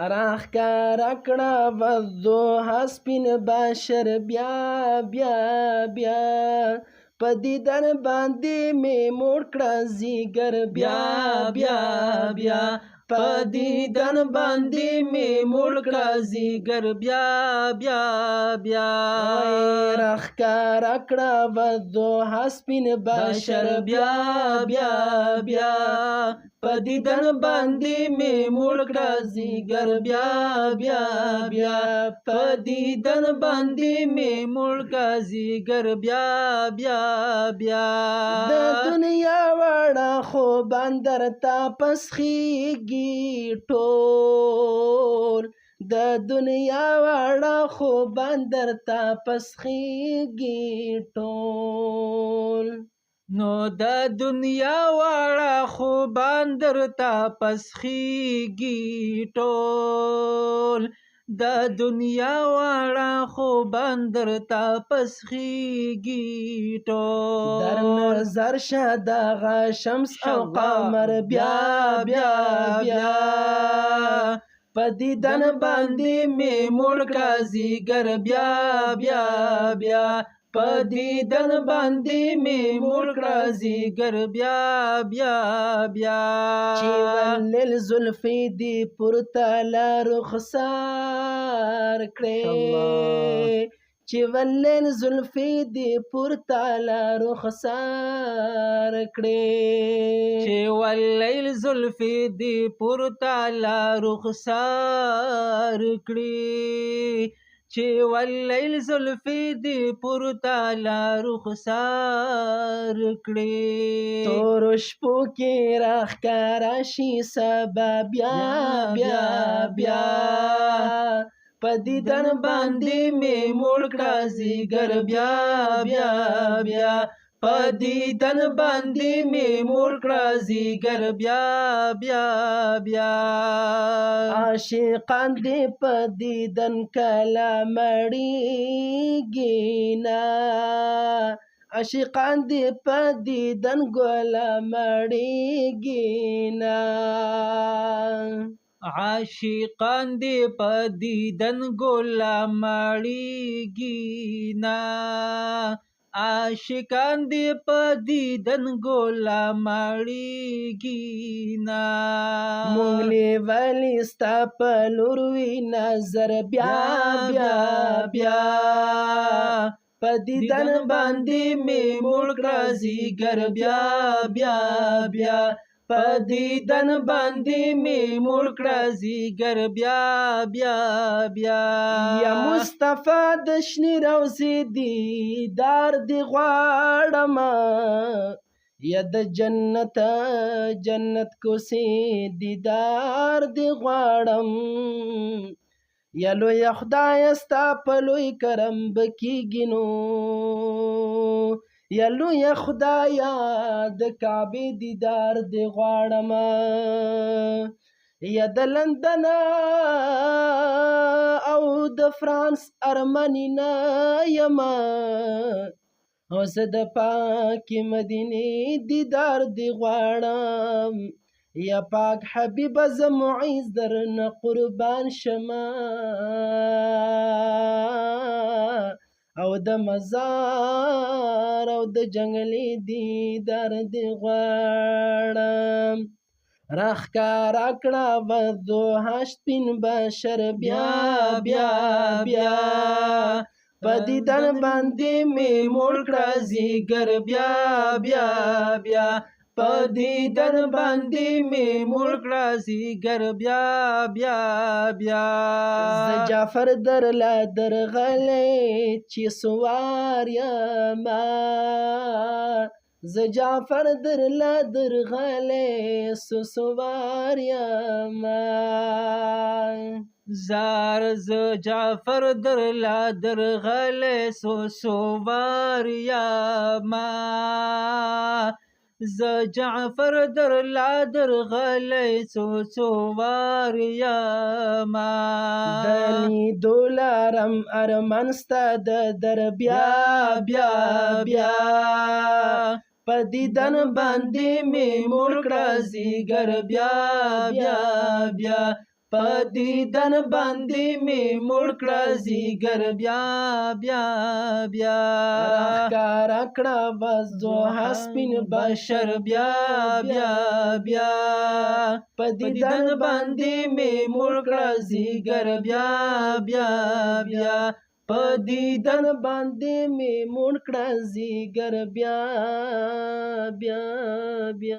راښکاره کړه والضحی سپین بشر بیا بیا بیا په دیدن باندې مې موړ کړه ځیګر بیا بیا بیا په دیدن باندې مې موړ کړه ځیګر بیا بیا بیا راښکاره کړه والضحی سپین بشر بیا بیا بیا په دیدن باندې مې موړ کړه ځیګر بیا بیا بیا په دیدن باندې مې موړ کړه ځیګر بیا بیا بیا د دنیا وړه خوبان درته پسخیږي ټول د دنیا وړه خوبان درته پسخیږي ټول نو د دنیا واړه خوبان درته پسخیږي ټول د دنیا واړه خوبان درته پسخیږي ټول در نظر شه دغه شمس او قمر بیا بیا بیا په دیدن باندې مې موړ کړه ځیګر بیا بیا بیا په دیدن باندې مې موړ کړه ځیګر بیا بیا بیا چې ولل زلفې دې پورته له رخسار کړې چې ولل زلفې دې پورته له رخسار کړې چې ولل زلفې دې پورته له رخسار کړې چې ولل زلفې دې پورته له رخسار کړې تورو شپو کې راښکاره شي سبا بیا بیا بیا په دیدن باندې مې موړ کړه ځیګر بیا بیا بیا په دیدن باندې مې موړ کړه ځیګر بیا بیا بیا عاشقان دې په دیدن کله مړیږي نه عاشقان دې په دیدن ګله مړیږي نه عاشقان دې په دیدن ګله مړیږي نه عاشقان دې په دیدن ګله مړیږي نه مونږ لیولي ستا په لور وي نظر بیا بیا بیا په دیدن باندې مې موړ کړه ځیګر بیا بیا بیا په دیدن باندې مې موړ کړه ځیګر بیا بیا بیا یا مصطفی د شنې روضې دیدار دې غواړمه یا د جنت کوڅې دیدار دې غواړم یا لویه خدایه ستا په لوی کرم به کیږي نو یا لویه خدایه د کعبې دیدار دې غواړمه یا د لندن او د فرانس ارمني نه یمه او زه د پاکې مدینې دیدار دې غواړم یا پاک حبیبه زه معیز درنه قربان شمه او د مزار او د جنګلي دیدار دې غواړم راښکاره کړه والضحی سپین بشر بیا بیا بیا په دیدن باندې مې موړ کړه ځیګر بیا بیا بیا په دیدن باندې مې موړ کړه ځیګر بیا بیا بیا زه جعفر درله درغلی چې سوار یمه زه جعفر درله درغلی سوار یمه زار زه جعفر درله درغلی سوار یمه زه جعفر درله درغلی سوار یمه د لیدو لرم ارمان ستا د در بیا بیا بیا په دیدن باندې مې موړ کړه ځیګر بیا بیا بیا په دیدن باندې مې مړ کړه زیګر بیا بیا بیا راښکاره کړه بس دوحه سپین بشر بیا بیا بیا په دیدن باندې مې مړ کړه زیګر بیا بیا بیا په دیدن باندې مې مړ کړه زیګر بیا بیا بیا